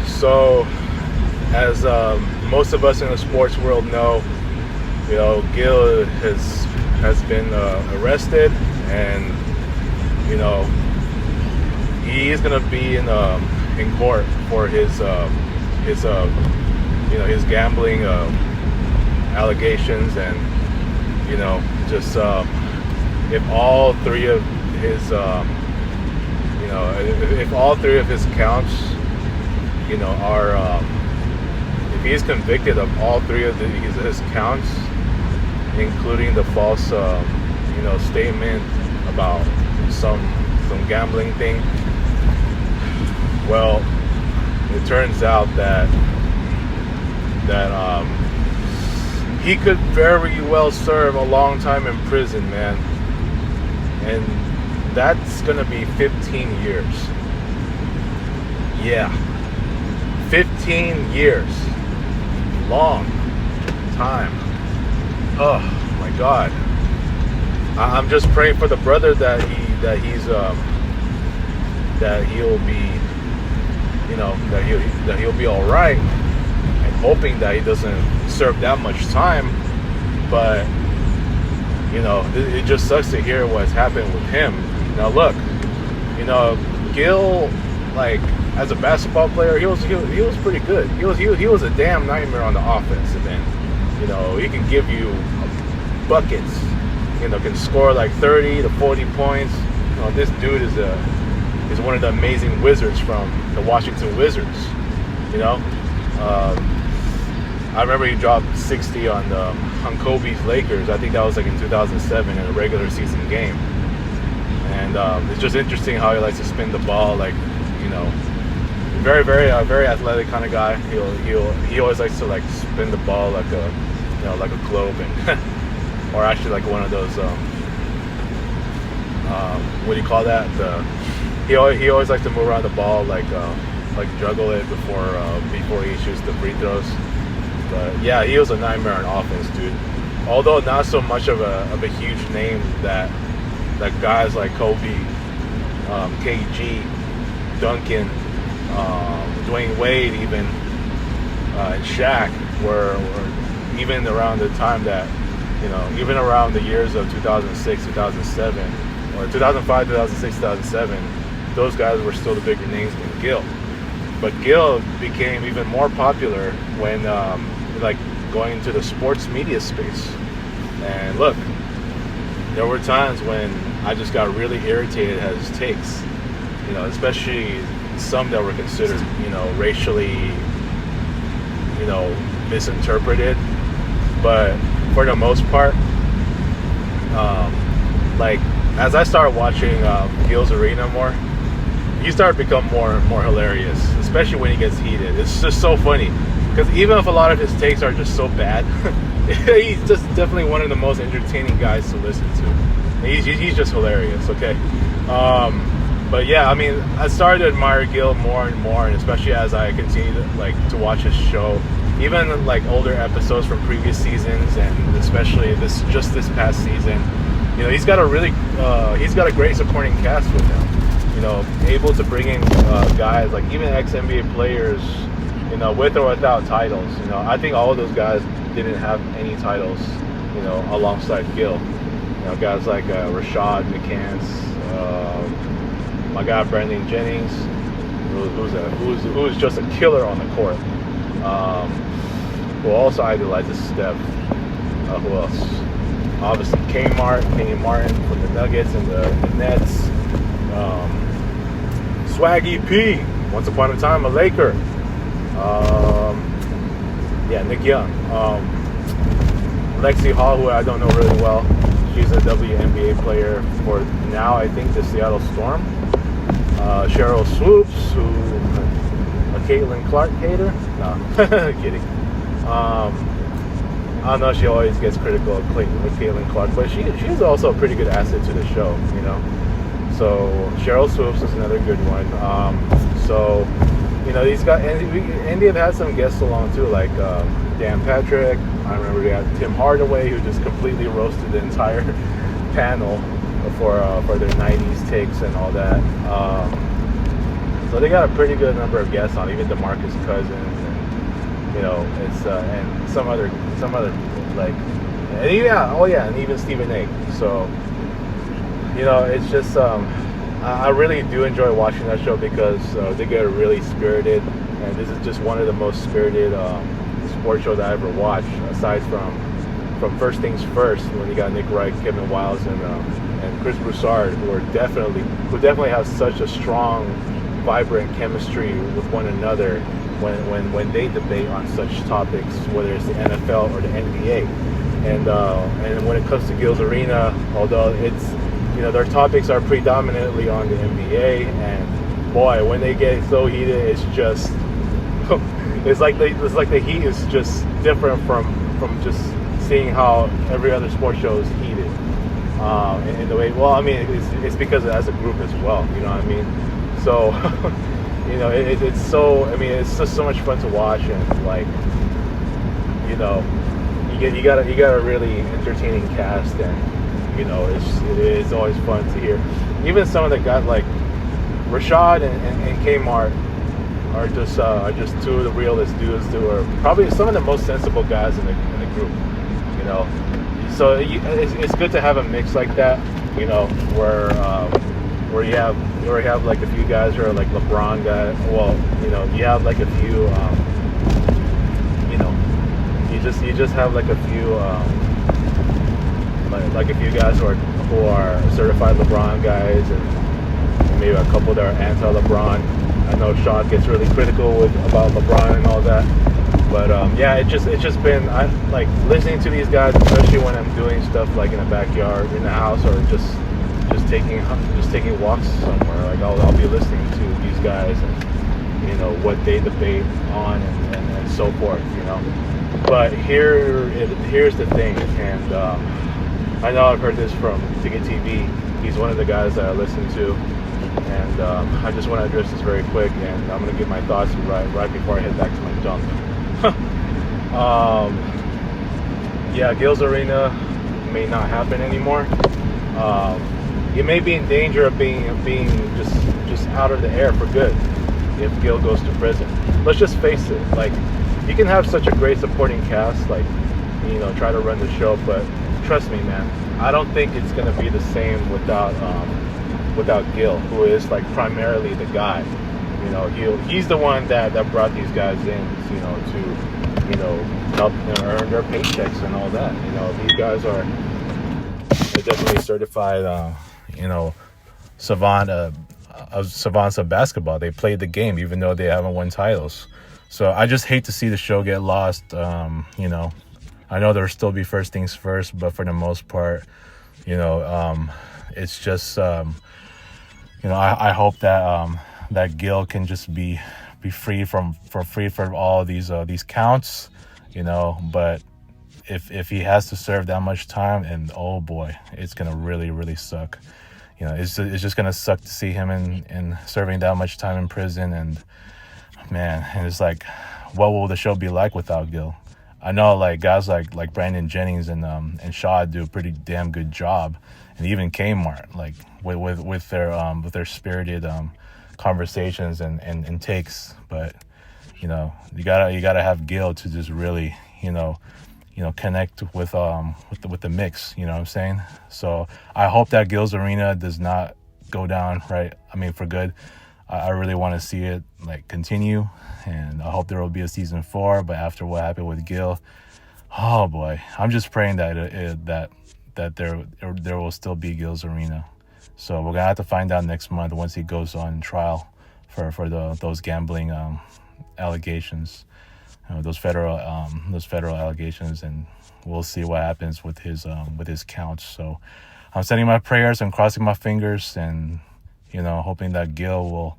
So, as most of us in the sports world know, Gil has been arrested, and he is gonna be in court for his gambling allegations, and just if all three of his if all three of his counts are if he's convicted of all three of his counts, including the false statement about some gambling thing, well, it turns out that he could very well serve a long time in prison, man, and that's gonna be 15 years. Yeah, 15 years, long time. Oh my God, I'm just praying for the brother that he'll be, that he'll be all right, and hoping that he doesn't serve that much time. But it just sucks to hear what's happened with him. Now look, Gil, like, as a basketball player, he was pretty good. He was a damn nightmare on the offensive end. He can give you buckets. Can score like 30 to 40 points. This dude is one of the amazing wizards from the Washington Wizards. I remember he dropped 60 on Kobe's Lakers. I think that was like in 2007 in a regular season game. And it's just interesting how he likes to spin the ball, like, very, very, very athletic kind of guy. He always likes to like spin the ball like a globe, and or actually like one of those what do you call that? He always likes to move around the ball like juggle it before he shoots the free throws. But yeah, he was a nightmare on offense, dude. Although not so much of a huge name that guys like Kobe, KG, Duncan, Dwayne Wade, even and Shaq were even around the time that even around the years of 2006, 2007, or 2005, 2006, 2007, those guys were still the bigger names than Gil. But Gil became even more popular when going into the sports media space. And look, there were times when I just got really irritated at his takes, especially some that were considered, racially, misinterpreted. But for the most part, as I started watching Gil's Arena more, he started to become more hilarious, especially when he gets heated. It's just so funny, because even if a lot of his takes are just so bad, he's just definitely one of the most entertaining guys to listen to. He's just hilarious, okay? But yeah, I mean, I started to admire Gil more and more, and especially as I continued to watch his show, even older episodes from previous seasons, and especially this past season. He's got a great supporting cast with him. Able to bring in guys like even ex-NBA players, with or without titles. I think all of those guys didn't have any titles, alongside Gil. Guys like Rashad McCants, my guy Brandon Jennings, who's just a killer on the court. Who also idolizes Steph. Who else? Obviously Kenyon Martin from the Nuggets and the Nets. Swaggy P, once upon a time a Laker. Nick Young. Lexi Hall, who I don't know really well. She's a WNBA player for now, I think, the Seattle Storm. Cheryl Swoops, who a Caitlin Clark hater. No, kidding. I don't know. She always gets critical of Caitlin Clark, but she's also a pretty good asset to the show. So Cheryl Swoops is another good one. These guys, and they've had some guests along too, like Dan Patrick. I remember we had Tim Hardaway, who just completely roasted the entire panel for their 90s takes and all that. So they got a pretty good number of guests on, even DeMarcus Cousins, and it's and some other like, and and even Stephen A. So it's just I really do enjoy watching that show because they get really spirited, and this is just one of the most spirited sports shows I ever watched, aside from First Things First, when you got Nick Wright, Kevin Wiles, and Chris Broussard, who definitely have such a strong, vibrant chemistry with one another when they debate on such topics, whether it's the NFL or the NBA. And when it comes to Gil's Arena, although it's their topics are predominantly on the NBA, and boy, when they get so heated, it's just it's like the heat is just different from just seeing how every other sports show is heated in the way. Well, I mean, it's because as a group as well. You know what I mean? So it's so. I mean, it's just so much fun to watch, and like you got a really entertaining cast, and it's always fun to hear. Even some of the guys like Rashad and Kmart are just two of the realest dudes who are probably some of the most sensible guys in the group. So it's good to have a mix like that. Where you have like a few guys who are like LeBron guys. Well, you have like a few. You just have like a few. Like a few guys who are certified LeBron guys, and maybe a couple that are anti-LeBron. I know Sean gets really critical about LeBron and all that, but it's just been I like listening to these guys, especially when I'm doing stuff like in the backyard, in the house, or just taking walks somewhere. Like I'll be listening to these guys and what they debate on and so forth. But here's the thing, and I know I've heard this from Ticket TV. He's one of the guys that I listen to, and I just want to address this very quick, and I'm going to give my thoughts right before I head back to my dunk. Gil's Arena may not happen anymore. It may be in danger of being just out of the air for good if Gil goes to prison. Let's just face it. Like, you can have such a great supporting cast, like try to run the show, but trust me, man, I don't think it's going to be the same without Gil, who is like primarily the guy. He's the one that brought these guys in, to help them earn their paychecks and all that. These guys are definitely certified, savants of basketball. They played the game even though they haven't won titles. So I just hate to see the show get lost. I know there'll still be First Things First, but for the most part, it's just, I hope that Gil can just be free from all these counts, but if he has to serve that much time, and oh boy, it's gonna really, really suck. It's just gonna suck to see him in serving that much time in prison, and man, and it's like, what will the show be like without Gil? I know like guys like Brandon Jennings and Shaw do a pretty damn good job, and even Kmart, like with their spirited conversations and takes. But you gotta have Gil to just really connect with the mix. You know what I'm saying? So I hope that Gil's Arena does not go down, right? I mean, for good. I really want to see it like continue, and I hope there will be a season 4. But after what happened with Gil, oh boy, I'm just praying that there will still be Gil's Arena. So we're gonna have to find out next month once he goes on trial for those gambling allegations, those federal allegations, and we'll see what happens with his counts. So I'm sending my prayers and crossing my fingers, and hoping that Gil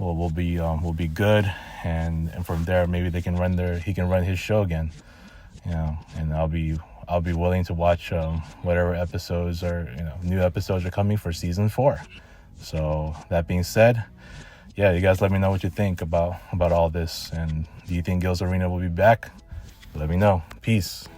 will be good, and from there maybe he can run his show again, and I'll be willing to watch whatever episodes new episodes are coming for season 4. So that being said, you guys let me know what you think about all this, and do you think Gil's Arena will be back? Let me know. Peace.